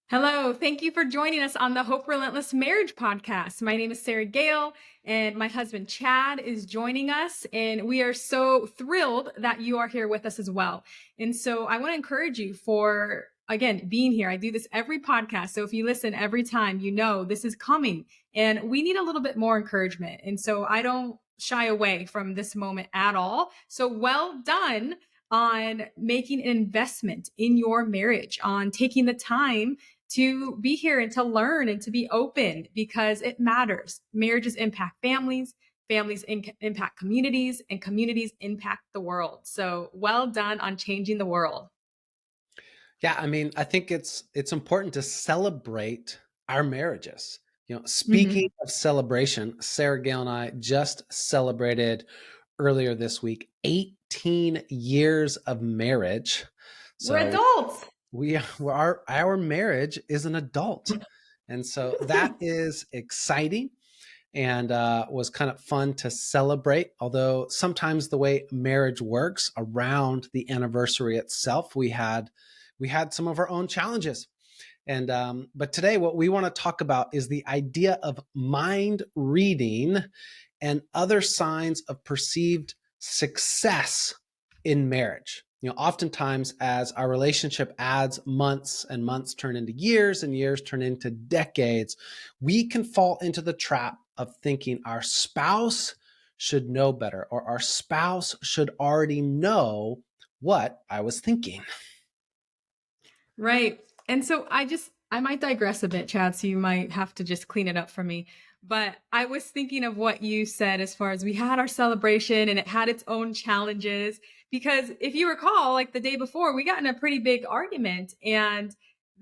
Hello, thank you for joining us on the Hope Relentless Marriage Podcast. My name is Sarah Gale, and my husband Chad is joining us. And we are so thrilled that you are here with us as well. And so I want to encourage you for, again, being here. I do this every podcast. So if you listen every time, you know this is coming. And we need a little bit more encouragement. And so I don't shy away from this moment at all. So well done on making an investment in your marriage, on taking the time to be here and to learn and to be open because it matters. Marriages impact families, impact communities, and communities impact the world. So well done on changing the world. Yeah, I mean, I think it's important to celebrate our marriages. Speaking Mhm. of celebration, Sarah Gale and I just celebrated earlier this week 18 years of marriage. We're So adults. our marriage is an adult. And so that is exciting and was kind of fun to celebrate. Although sometimes the way marriage works around the anniversary itself, we had some of our own challenges. And but today, what we want to talk about is the idea of mind reading and other signs of perceived success in marriage. Oftentimes, as our relationship adds months and months turn into years and years turn into decades, we can fall into the trap of thinking our spouse should know better or our spouse should already know what I was thinking. Right. And so I might digress a bit, Chad, so you might have to just clean it up for me. But I was thinking of what you said as far as we had our celebration and it had its own challenges. Because if you recall, like the day before, we got in a pretty big argument. And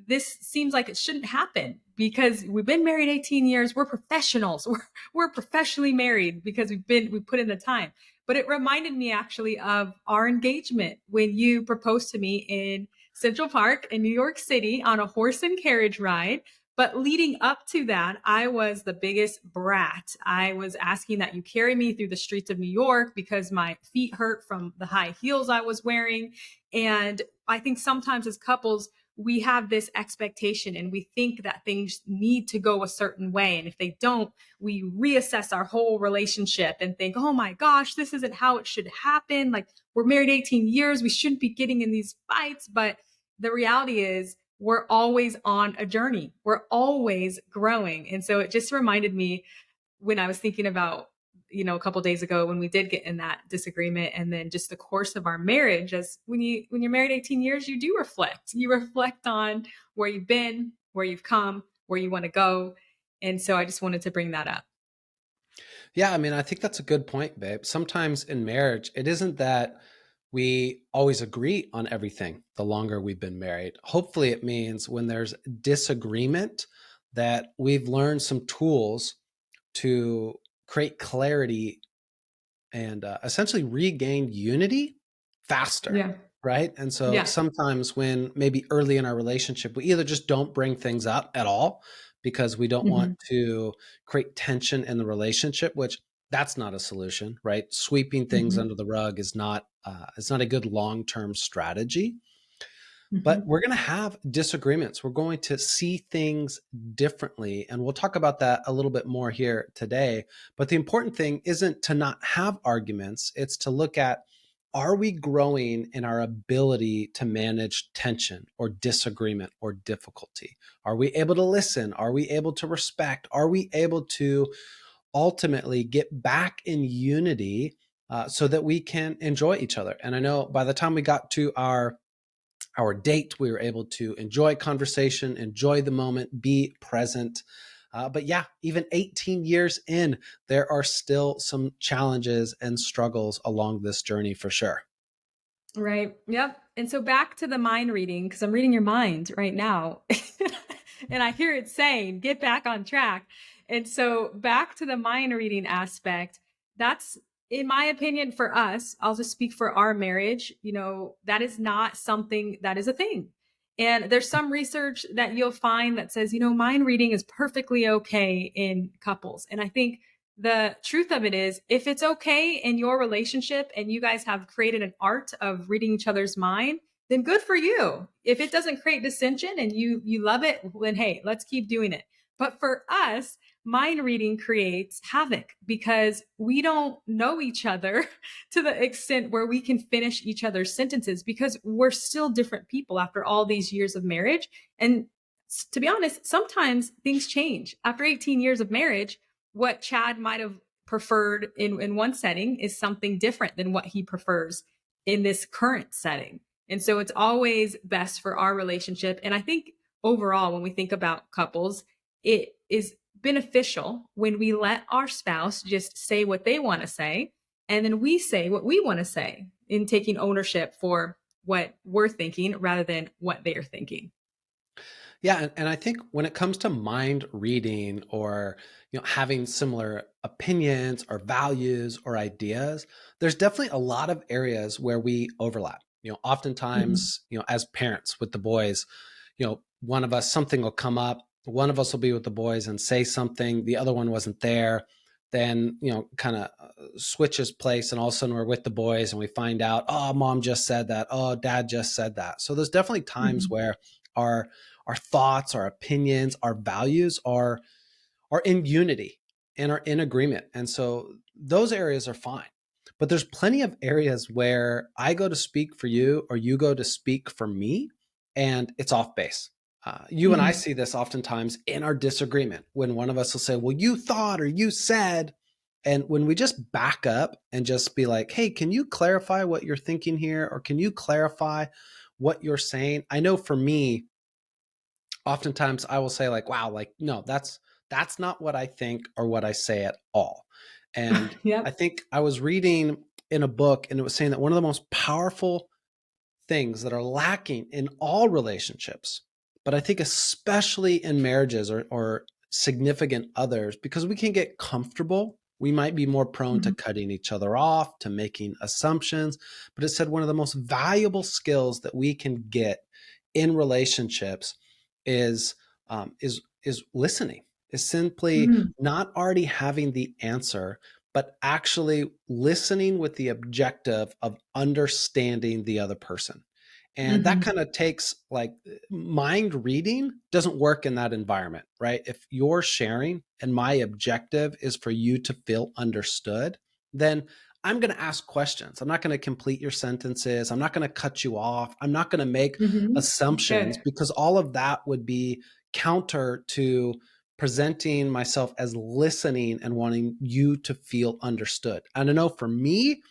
this seems like it shouldn't happen because we've been married 18 years. We're professionals. We're professionally married because we put in the time. But it reminded me actually of our engagement when you proposed to me in Central Park in New York City on a horse and carriage ride. But leading up to that, I was the biggest brat. I was asking that you carry me through the streets of New York because my feet hurt from the high heels I was wearing. And I think sometimes as couples, we have this expectation and we think that things need to go a certain way. And if they don't, we reassess our whole relationship and think, oh my gosh, this isn't how it should happen. Like we're married 18 years. We shouldn't be getting in these fights. But the reality is we're always on a journey. We're always growing. And so it just reminded me when I was thinking about, a couple days ago when we did get in that disagreement and then just the course of our marriage as when you're married 18 years, you do reflect. You reflect on where you've been, where you've come, where you want to go. And so I just wanted to bring that up. Yeah, I mean, I think that's a good point, babe. Sometimes in marriage, it isn't that we always agree on everything the longer we've been married. Hopefully, it means when there's disagreement that we've learned some tools to create clarity and essentially regain unity faster. Yeah. Right. And so Yeah. sometimes when maybe early in our relationship, we either just don't bring things up at all because we don't want Mhm. to create tension in the relationship, which that's not a solution, right? Sweeping things Mhm. under the rug is not a good long-term strategy. But Mhm. we're going to have disagreements. We're going to see things differently. And we'll talk about that a little bit more here today. But the important thing isn't to not have arguments, it's to look at, are we growing in our ability to manage tension or disagreement or difficulty? Are we able to listen? Are we able to respect? Are we able to ultimately get back in unity so that we can enjoy each other? And I know by the time we got to our date, we were able to enjoy conversation, enjoy the moment, be present. But yeah, even 18 years in, there are still some challenges and struggles along this journey for sure. Right. Yep. And so back to the mind reading, because I'm reading your mind right now. And I hear it saying, get back on track. And so back to the mind reading aspect, that's, in my opinion, for us, I'll just speak for our marriage, that is not something that is a thing. And there's some research that you'll find that says, mind reading is perfectly okay in couples. And I think the truth of it is, if it's okay in your relationship and you guys have created an art of reading each other's mind, then good for you. If it doesn't create dissension and you love it, then hey, let's keep doing it. But for us, mind reading creates havoc because we don't know each other to the extent where we can finish each other's sentences because we're still different people after all these years of marriage. And to be honest, sometimes things change. After 18 years of marriage, what Chad might have preferred in one setting is something different than what he prefers in this current setting. And so it's always best for our relationship. And I think overall, when we think about couples, it is beneficial when we let our spouse just say what they want to say. And then we say what we want to say in taking ownership for what we're thinking rather than what they're thinking. Yeah, and I think when it comes to mind reading or having similar opinions or values or ideas, there's definitely a lot of areas where we overlap. Mm-hmm. Oftentimes, as parents with the boys, one of us something will come up, one of us will be with the boys and say something, the other one wasn't there. Then, kind of switches place, and all of a sudden we're with the boys and we find out, oh, mom just said that, oh, dad just said that. So there's definitely times Mm-hmm. where our our thoughts, our opinions, our values are in unity and are in agreement. And so those areas are fine. But there's plenty of areas where I go to speak for you or you go to speak for me, and it's off base. You and I Mm-hmm. see this oftentimes in our disagreement when one of us will say, well, you thought or you said. And when we just back up and just be like, hey, can you clarify what you're thinking here? Or can you clarify what you're saying? I know for me, oftentimes I will say like, wow, like, no, that's not what I think or what I say at all. And I Yep. think I was reading in a book and it was saying that one of the most powerful things that are lacking in all relationships, but I think especially in marriages or significant others, because we can get comfortable. We might be more prone to Mm-hmm. cutting each other off, to making assumptions. But it said one of the most valuable skills that we can get in relationships is is listening. Is simply Mm-hmm. not already having the answer, but actually listening with the objective of understanding the other person. And that Mm-hmm. kind of takes like mind reading doesn't work in that environment, right? If you're sharing and my objective is for you to feel understood, then I'm going to ask questions. I'm not going to complete your sentences. I'm not going to cut you off. I'm not going to make Mm-hmm. assumptions Good. because all of that would be counter to presenting myself as listening and wanting you to feel understood. And I know for me,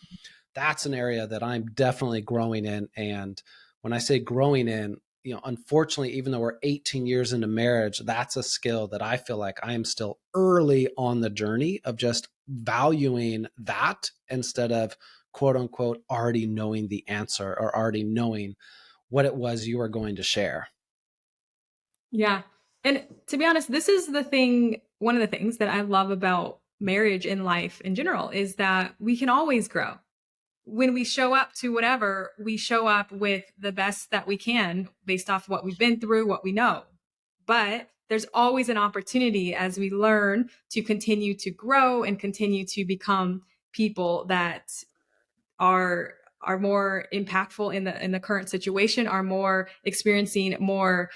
that's an area that I'm definitely growing in. And when I say growing in, unfortunately, even though we're 18 years into marriage, that's a skill that I feel like I am still early on the journey of just valuing that instead of quote unquote already knowing the answer or already knowing what it was you were going to share. Yeah. And to be honest, this is the thing, one of the things that I love about marriage and life in general is that we can always grow. When we show up to whatever, we show up with the best that we can based off what we've been through, what we know. But there's always an opportunity as we learn to continue to grow and continue to become people that are more impactful in the current situation, are more experiencing more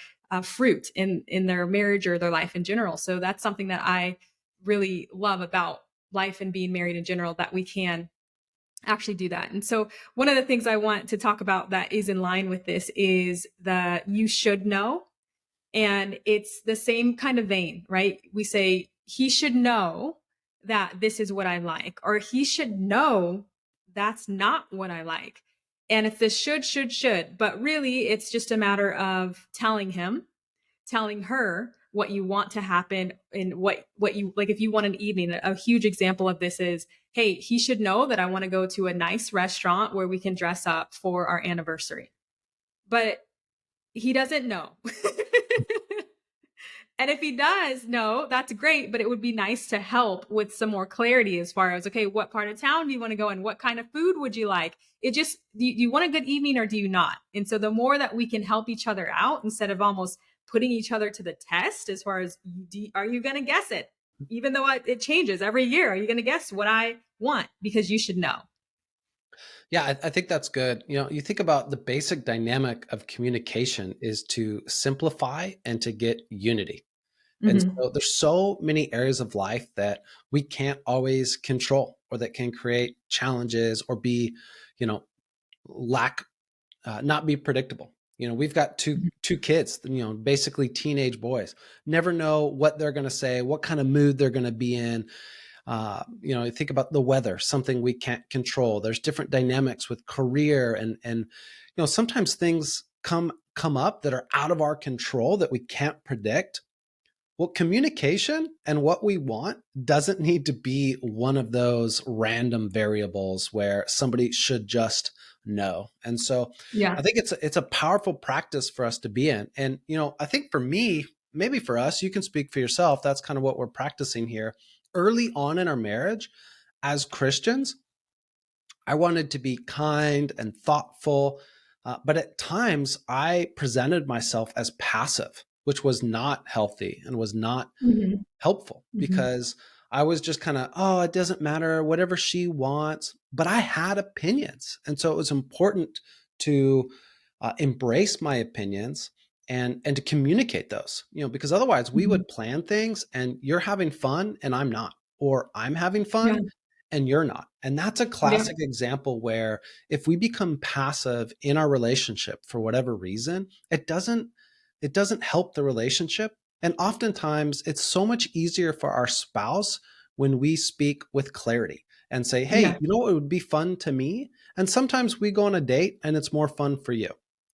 fruit in their marriage or their life in general. So that's something that I really love about life and being married in general, that we can actually do that. And so one of the things I want to talk about that is in line with this is the you should know. And it's the same kind of vein, right? We say, he should know that this is what I like, or he should know that's not what I like. And it's this should, but really it's just a matter of telling him, telling her what you want to happen and what you like. If you want an evening, a huge example of this is, hey, he should know that I want to go to a nice restaurant where we can dress up for our anniversary. But he doesn't know. And if he does know, that's great, but it would be nice to help with some more clarity as far as, okay, what part of town do you want to go in? What kind of food would you like? It just, do you want a good evening or do you not? And so the more that we can help each other out instead of almost putting each other to the test as far as, are you going to guess it? Even though it changes every year, are you going to guess what I want? Because you should know. Yeah, I think that's good. You think about the basic dynamic of communication is to simplify and to get unity. And Hmm. so there's so many areas of life that we can't always control or that can create challenges or be, you know, lack not be predictable. We've got two kids, basically teenage boys. Never know what they're going to say, what kind of mood they're going to be in. You think about the weather, something we can't control. There's different dynamics with career, and sometimes things come up that are out of our control that we can't predict. Well, communication and what we want doesn't need to be one of those random variables where somebody should just know. And so I Yeah. think it's a powerful practice for us to be in. And I think for me, maybe for us, you can speak for yourself. That's kind of what we're practicing here. Early on in our marriage, as Christians, I wanted to be kind and thoughtful, but at times I presented myself as passive, which was not healthy and was not Hmm. helpful Hmm. because I was just kind of, oh, it doesn't matter, whatever she wants. But I had opinions. And so it was important to embrace my opinions and to communicate those, because otherwise we Hmm. would plan things and you're having fun and I'm not, or I'm having Yeah. fun and you're not. And that's a Yeah. classic example where if we become passive in our relationship for whatever reason, it doesn't help the relationship. And oftentimes it's so much easier for our spouse when we speak with clarity and say, "Hey, Yeah. you know what would be fun to me?" And sometimes we go on a date and it's more fun for you.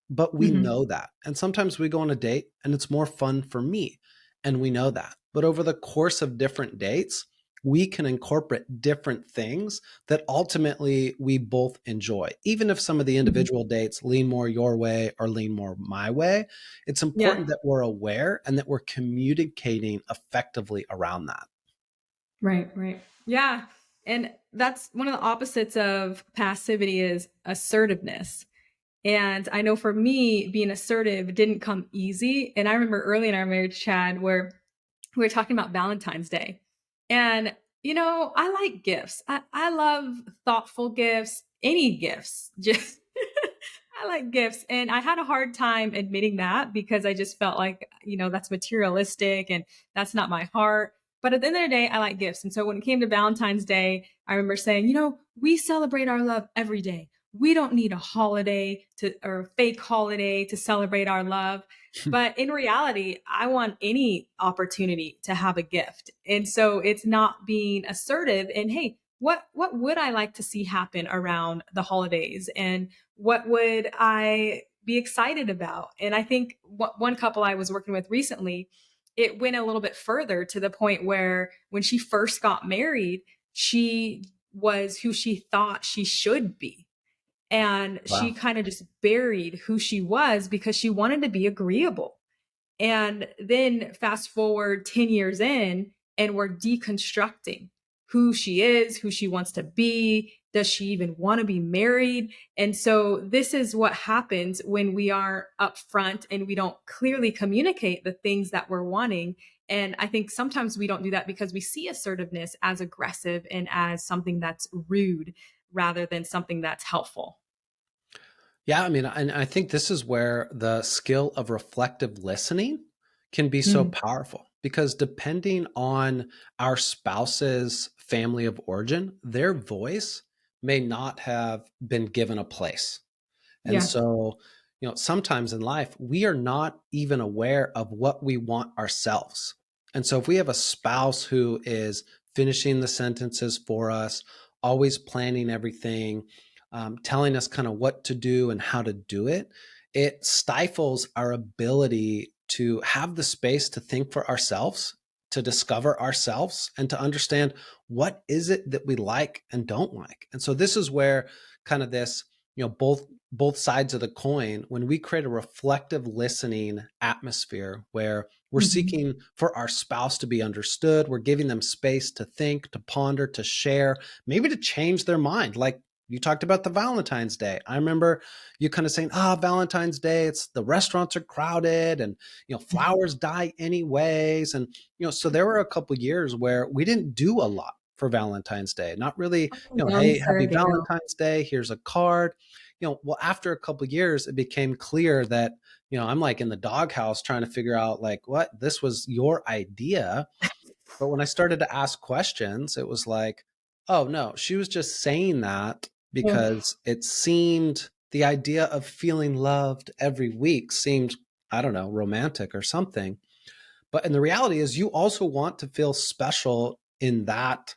But we Hmm. know that. And sometimes we go on a date and it's more fun for me. And we know that. But over the course of different dates, we can incorporate different things that ultimately we both enjoy. Even if some of the Hmm. individual dates lean more your way or lean more my way, it's Yeah. important that we're aware and that we're communicating effectively around that. Right. Right. Yeah. And that's one of the opposites of passivity is assertiveness. And I know for me, being assertive didn't come easy. And I remember early in our marriage, Chad, where we were talking about Valentine's Day. And, I like gifts. I love thoughtful gifts, any gifts. Just I like gifts. And I had a hard time admitting that because I just felt like, that's materialistic and that's not my heart. But at the end of the day, I like gifts. And so when it came to Valentine's Day, I remember saying, we celebrate our love every day. We don't need a holiday to or a fake holiday to celebrate our love. But in reality, I want any opportunity to have a gift. And so it's not being assertive and hey, what would I like to see happen around the holidays and what would I be excited about? And I think one couple I was working with recently, it went a little bit further to the point where when she first got married, she was who she thought she should be, and she Wow. kind of just buried who she was because she wanted to be agreeable. And then fast forward 10 years in, and we're deconstructing who she is, who she wants to be. Does she even want to be married? And so, this is what happens when we aren't upfront and we don't clearly communicate the things that we're wanting. And I think sometimes we don't do that because we see assertiveness as aggressive and as something that's rude rather than something that's helpful. Yeah, I mean, and I think this is where the skill of reflective listening can be so Mm, powerful because depending on our spouse's family of origin, their voice may not have been given a place. And yeah. so, sometimes in life, we are not even aware of what we want ourselves. And so, if we have a spouse who is finishing the sentences for us, always planning everything, telling us kind of what to do and how to do it, it stifles our ability to have the space to think for ourselves, to discover ourselves, and to understand what is it that we like and don't like. And so, this is where kind of this, both sides of the coin, when we create a reflective listening atmosphere where we're Mhm. seeking for our spouse to be understood, we're giving them space to think, to ponder, to share, maybe to change their mind. Like you talked about the Valentine's Day. I remember you kind of saying, Valentine's Day, it's the restaurants are crowded and, flowers die anyways. And, so there were a couple years where we didn't do a lot. for Valentine's Day. Not really, Oh, yeah, I'm hey, happy starting now. Valentine's Day, here's a card. Well, after a couple of years, it became clear that, I'm like in the doghouse trying to figure out like, what, this was your idea. But when I started to ask questions, it was like, oh no, she was just saying that Ugh. because it seemed the idea of feeling loved every week seemed, I don't know, romantic or something. But and the reality is you also want to feel special in that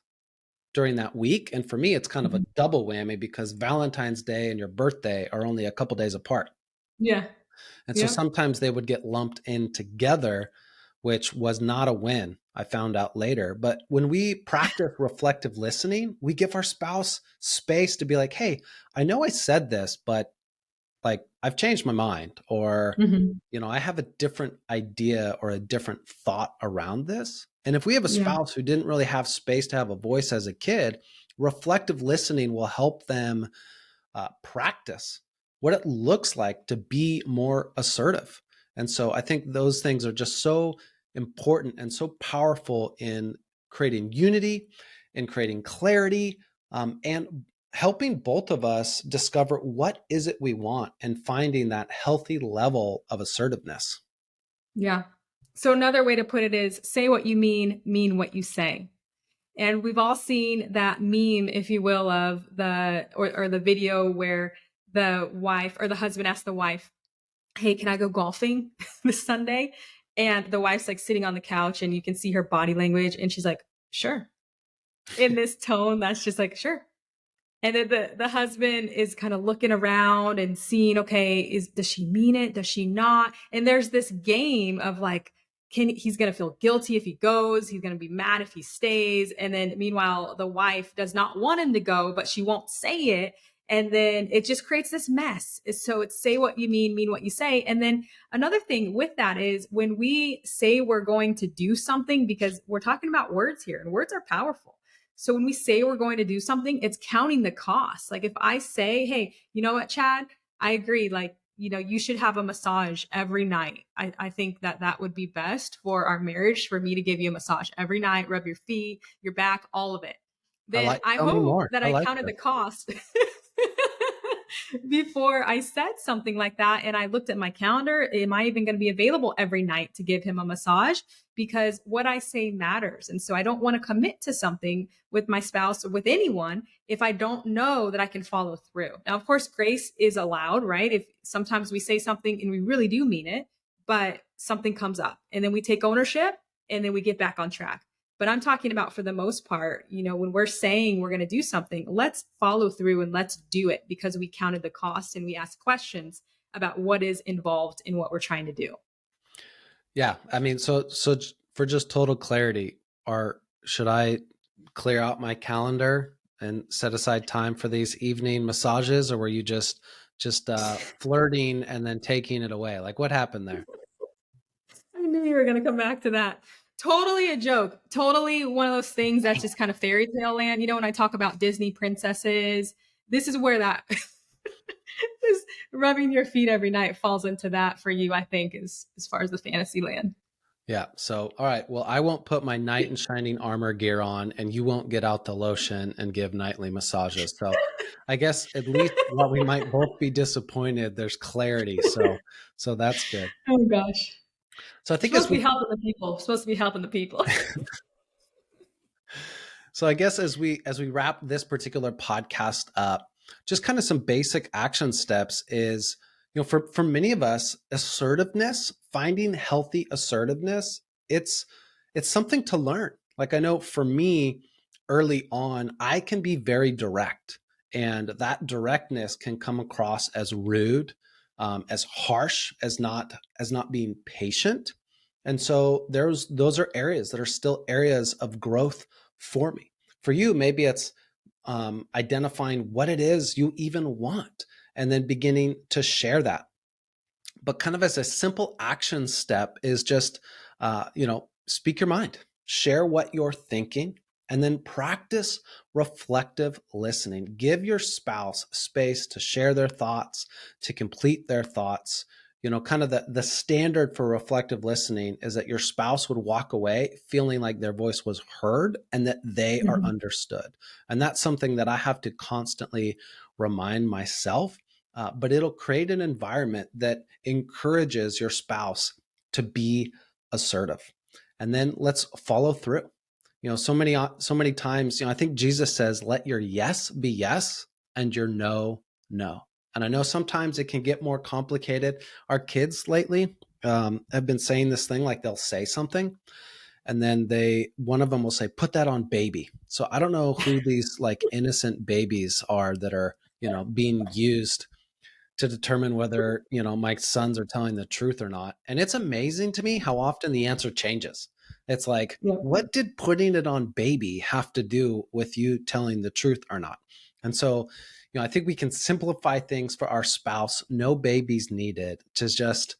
during that week. And for me, it's kind of a Mhm. double whammy because Valentine's Day and your birthday are only a couple days apart. Yeah. And so Yep. sometimes they would get lumped in together, which was not a win. I found out later. But when we practice reflective listening, we give our spouse space to be like, hey, I know I said this, but like I've changed my mind, or, Mhm. I have a different idea or a different thought around this. And if we have a Yeah. spouse who didn't really have space to have a voice as a kid, reflective listening will help them practice what it looks like to be more assertive. And so I think those things are just so important and so powerful in creating unity, in creating clarity, and helping both of us discover what is it we want and finding that healthy level of assertiveness. Yeah. So another way to put it is say what you mean what you say. And we've all seen that meme, if you will, of or the video where the wife or the husband asks the wife, "Hey, can I go golfing this Sunday?" And the wife's like sitting on the couch and you can see her body language and she's like, "Sure." In this tone that's just like, "Sure." And then the husband is kind of looking around and seeing, okay, does she mean it? Does she not? And there's this game of like, he's gonna feel guilty if he goes, he's gonna be mad if he stays. And then meanwhile, the wife does not want him to go, but she won't say it. And then it just creates this mess. So it's say what you mean what you say. And then another thing with that is when we say we're going to do something, because we're talking about words here, and words are powerful. So when we say we're going to do something, it's counting the cost. Like if I say, hey, you know what, Chad, I agree. Like, you should have a massage every night. I think that that would be best for our marriage, for me to give you a massage every night, rub your feet, your back, all of it. I Then like, I tell me hope more. that I I like counted this. the cost before I said something like that. And I looked at my calendar. Am I even going to be available every night to give him a massage? Because what I say matters. And so I don't want to commit to something with my spouse or with anyone if I don't know that I can follow through. Now, of course, grace is allowed, right? If sometimes we say something and we really do mean it, but something comes up and then we take ownership and then we get back on track. But I'm talking about for the most part, when we're saying we're going to do something, let's follow through and let's do it because we counted the cost and we asked questions about what is involved in what we're trying to do. Yeah. I mean, so for just total clarity, should I clear out my calendar and set aside time for these evening massages, or were you just flirting and then taking it away? Like what happened there? I knew you were going to come back to that. Totally a joke. Totally one of those things that's just kind of fairy tale land. When I talk about Disney princesses, this is where that is rubbing your feet every night falls into that for you, I think, is as far as the fantasy land. Yeah. So, all right. Well, I won't put my knight in shining armor gear on, and you won't get out the lotion and give nightly massages. So, I guess at least while we might both be disappointed, there's clarity. So that's good. Oh gosh. So I We're think supposed as to be we helping the people. We're supposed to be helping the people. So I guess as we wrap this particular podcast up, just kind of some basic action steps is, for many of us, assertiveness, finding healthy assertiveness, it's it's something to learn. Like I know for me, early on, I can be very direct, and that directness can come across as rude, as harsh, as not being patient. And so those are areas that are still areas of growth for me. For you, maybe it's identifying what it is you even want and then beginning to share that. But kind of as a simple action step is just, speak your mind, share what you're thinking, and then practice reflective listening. Give your spouse space to share their thoughts, to complete their thoughts. kind of the standard for reflective listening is that your spouse would walk away feeling like their voice was heard and that they are Mhm. understood. And that's something that I have to constantly remind myself. But it'll create an environment that encourages your spouse to be assertive. And then let's follow through. So many times, I think Jesus says, let your yes be yes and your no, no. And I know sometimes it can get more complicated. Our kids lately have been saying this thing, like they'll say something and then one of them will say, put that on baby. So I don't know who these like innocent babies are that are, being used to determine whether, my sons are telling the truth or not. And it's amazing to me how often the answer changes. It's like, Yep. what did putting it on baby have to do with you telling the truth or not? And so, I think we can simplify things for our spouse, no babies needed, to just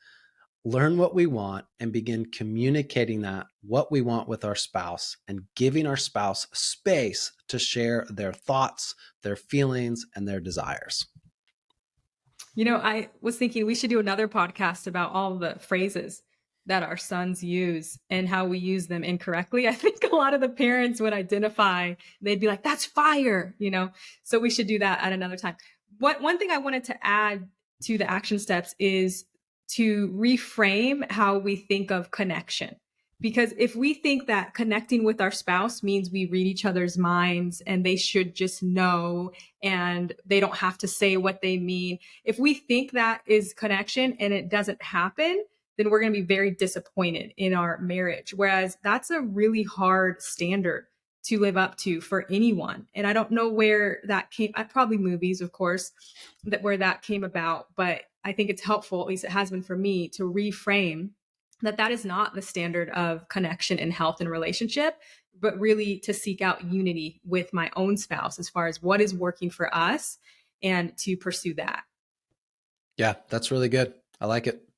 learn what we want and begin communicating that what we want with our spouse and giving our spouse space to share their thoughts, their feelings, and their desires. I was thinking we should do another podcast about all the phrases that our sons use and how we use them incorrectly. I think a lot of the parents would identify, they'd be like, that's fire. So we should do that at another time. One thing I wanted to add to the action steps is to reframe how we think of connection. Because if we think that connecting with our spouse means we read each other's minds and they should just know and they don't have to say what they mean, if we think that is connection and it doesn't happen, then we're going to be very disappointed in our marriage. Whereas that's a really hard standard to live up to for anyone. And I don't know where that came, probably movies, of course, that where that came about, but I think it's helpful, at least it has been for me, to reframe that is not the standard of connection and health and relationship, but really to seek out unity with my own spouse as far as what is working for us and to pursue that. Yeah, that's really good. I like it.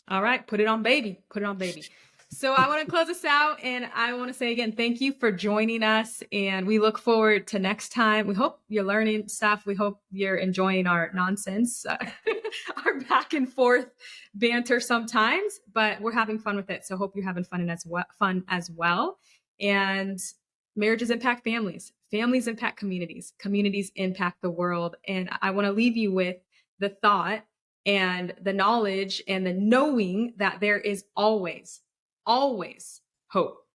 All right, put it on baby. Put it on baby. So I want to close this out and I want to say again, thank you for joining us. And we look forward to next time. We hope you're learning stuff. We hope you're enjoying our nonsense, our back and forth banter sometimes, but we're having fun with it. So hope you're having fun as well. And marriages impact families, families impact communities, communities impact the world. And I want to leave you with the thought and the knowledge and the knowing that there is always, always hope.